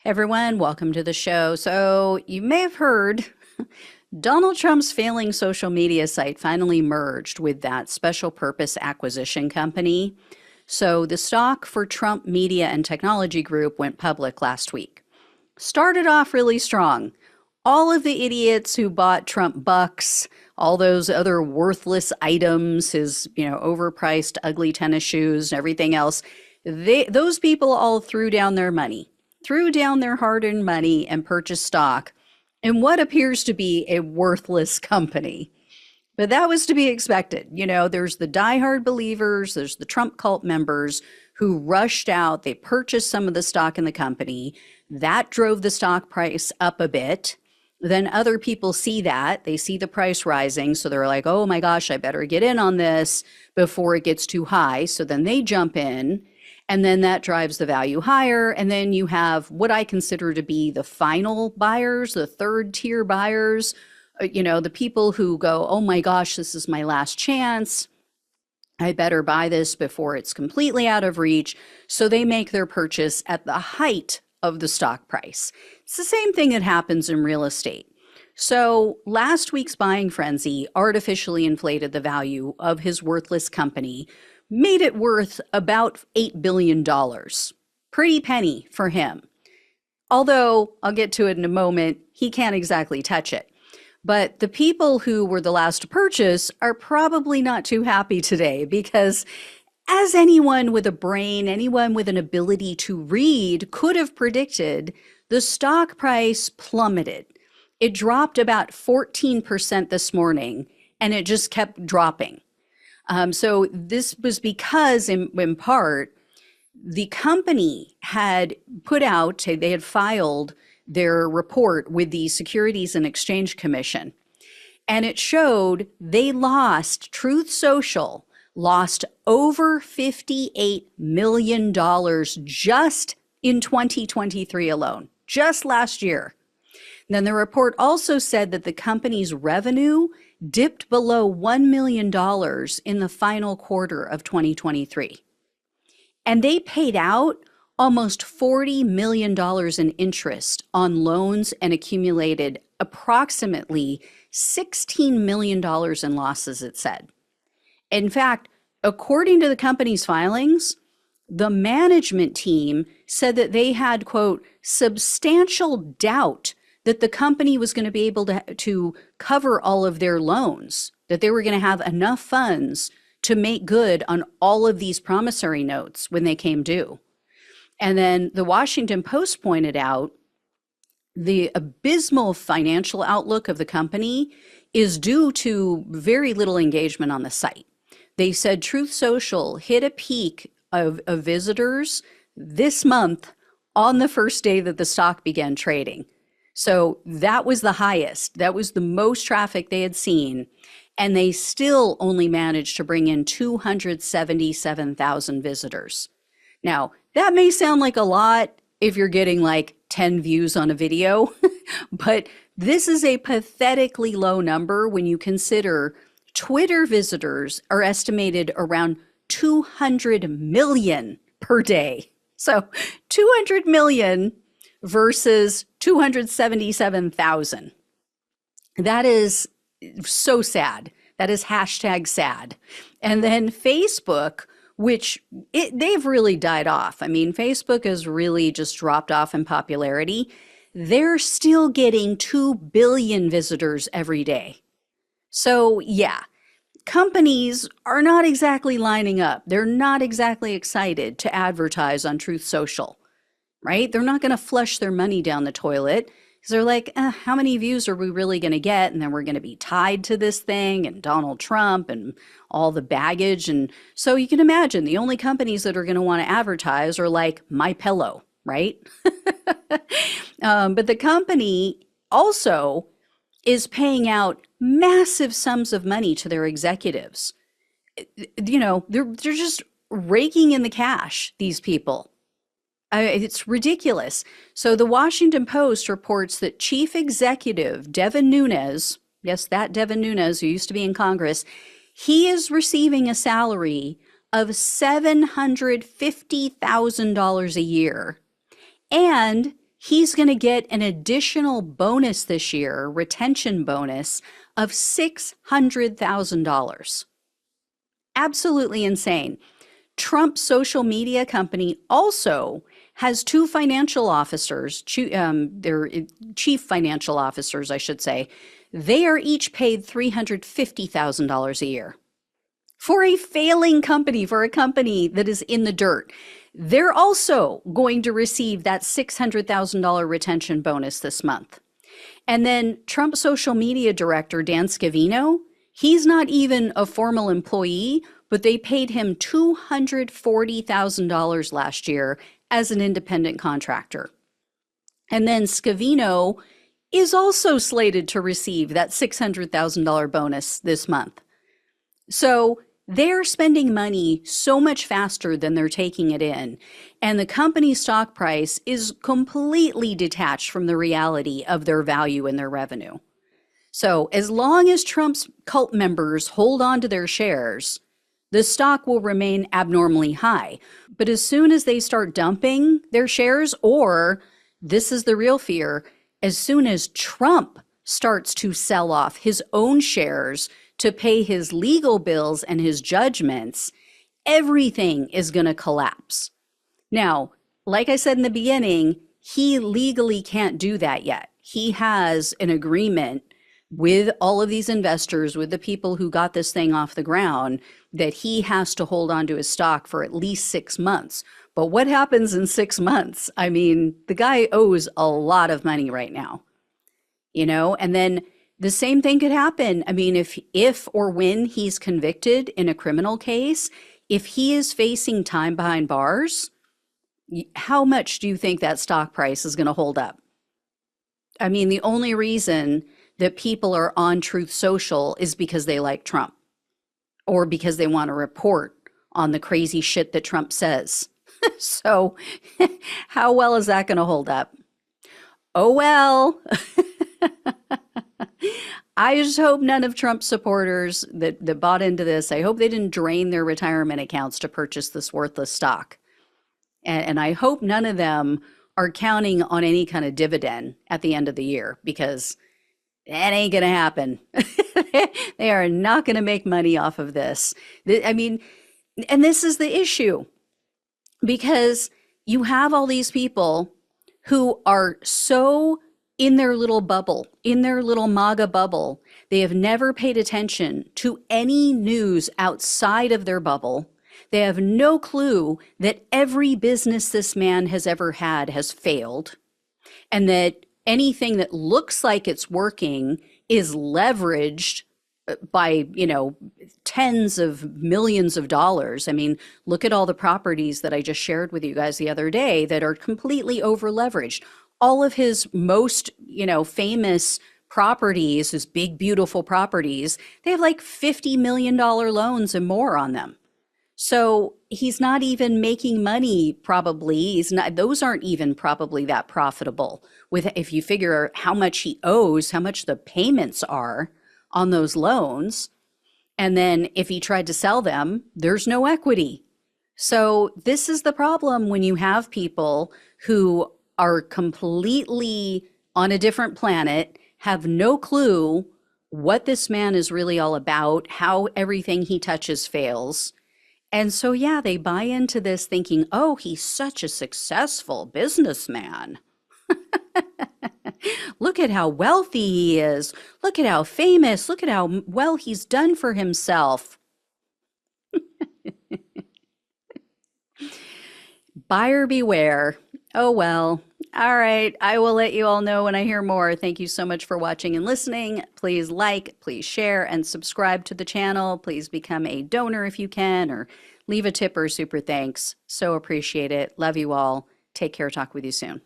Hey everyone, welcome to the show. So, you may have heard Donald Trump's failing social media site finally merged with that special purpose acquisition company. So, the stock for Trump Media and Technology Group went public last week. Started off really strong. All of the idiots who bought Trump bucks, all those other worthless items, his, overpriced ugly tennis shoes and everything else, those people all threw down their money, threw down their hard-earned money and purchased stock in what appears to be a worthless company. But that was to be expected. There's the diehard believers, there's the Trump cult members who rushed out, they purchased some of the stock in the company. That drove the stock price up a bit. Then other people see that, they see the price rising, so they're like, oh my gosh, I better get in on this before it gets too high. So then they jump in, and then that drives the value higher. And then you have what I consider to be the final buyers, the third tier buyers, the people who go, oh my gosh, this is my last chance. I better buy this before it's completely out of reach. So they make their purchase at the height of the stock price. It's the same thing that happens in real estate. So last week's buying frenzy artificially inflated the value of his worthless company, made it worth about $8 billion. Pretty penny for him. Although, I'll get to it in a moment, he can't exactly touch it. But the people who were the last to purchase are probably not too happy today because, as anyone with a brain, anyone with an ability to read could have predicted, the stock price plummeted. It dropped about 14% this morning, and it just kept dropping. So this was because, in part, the company had put out, they had filed their report with the Securities and Exchange Commission, and it showed they lost, Truth Social lost over $58 million just in 2023 alone, just last year. And then the report also said that the company's revenue dipped below $1 million in the final quarter of 2023. And they paid out almost $40 million in interest on loans and accumulated approximately $16 million in losses, it said. In fact, according to the company's filings, the management team said that they had, quote, substantial doubt that the company was going to be able to cover all of their loans, that they were going to have enough funds to make good on all of these promissory notes when they came due. And then the Washington Post pointed out the abysmal financial outlook of the company is due to very little engagement on the site. They said Truth Social hit a peak of visitors this month on the first day that the stock began trading. So that was the highest. That was the most traffic they had seen. And they still only managed to bring in 277,000 visitors. Now, that may sound like a lot if you're getting like 10 views on a video, but this is a pathetically low number when you consider Twitter visitors are estimated around 200 million per day. So 200 million versus 277,000. That is so sad. That is hashtag sad. And then Facebook, which they've really died off. I mean, Facebook has really just dropped off in popularity. They're still getting 2 billion visitors every day. So yeah, companies are not exactly lining up. They're not exactly excited to advertise on Truth Social, right? They're not going to flush their money down the toilet because they're like, how many views are we really going to get? And then we're going to be tied to this thing and Donald Trump and all the baggage. And so you can imagine the only companies that are going to want to advertise are like My Pillow, right? But the company also is paying out massive sums of money to their executives. They're just raking in the cash, these people. It's ridiculous. So the Washington Post reports that Chief Executive Devin Nunes, yes, that Devin Nunes who used to be in Congress, he is receiving a salary of $750,000 a year. And he's going to get an additional bonus this year, retention bonus of $600,000. Absolutely insane. Trump's social media company also has two financial officers, their chief financial officers, I should say. They are each paid $350,000 a year for a failing company, for a company that is in the dirt. They're also going to receive that $600,000 retention bonus this month. And then Trump's social media director, Dan Scavino, he's not even a formal employee, but they paid him $240,000 last year as an independent contractor. And then Scavino is also slated to receive that $600,000 bonus this month. So they're spending money so much faster than they're taking it in. And the company's stock price is completely detached from the reality of their value and their revenue. So as long as Trump's cult members hold on to their shares, the stock will remain abnormally high. But as soon as they start dumping their shares, or this is the real fear, as soon as Trump starts to sell off his own shares to pay his legal bills and his judgments, everything is going to collapse. Now, like I said in the beginning, he legally can't do that yet. He has an agreement with all of these investors, with the people who got this thing off the ground, that he has to hold on to his stock for at least 6 months. But what happens in 6 months? I mean, the guy owes a lot of money right now, and then the same thing could happen. I mean, if or when he's convicted in a criminal case, if he is facing time behind bars, how much do you think that stock price is going to hold up? I mean, the only reason that people are on Truth Social is because they like Trump or because they want to report on the crazy shit that Trump says. So how well is that going to hold up? Oh, well. I just hope none of Trump's supporters that bought into this, I hope they didn't drain their retirement accounts to purchase this worthless stock. And I hope none of them are counting on any kind of dividend at the end of the year, because that ain't going to happen. They are not going to make money off of this. I mean, and this is the issue, because you have all these people who are so in their little bubble, in their little MAGA bubble. They have never paid attention to any news outside of their bubble. They have no clue that every business this man has ever had has failed, and that anything that looks like it's working is leveraged by, tens of millions of dollars. I mean, look at all the properties that I just shared with you guys the other day that are completely over leveraged. All of his most, famous properties, his big, beautiful properties, they have like $50 million loans and more on them. So he's not even making money, probably. Those aren't even probably that profitable. If you figure how much he owes, how much the payments are on those loans, and then if he tried to sell them, there's no equity. So this is the problem when you have people who are completely on a different planet, have no clue what this man is really all about, how everything he touches fails. And so, yeah, they buy into this thinking, oh, he's such a successful businessman. Look at how wealthy he is. Look at how famous. Look at how well he's done for himself. Buyer beware. Oh, well. All right. I will let you all know when I hear more. Thank you so much for watching and listening. Please like, please share, and subscribe to the channel. Please become a donor if you can, or leave a tip or super thanks. So appreciate it. Love you all. Take care. Talk with you soon.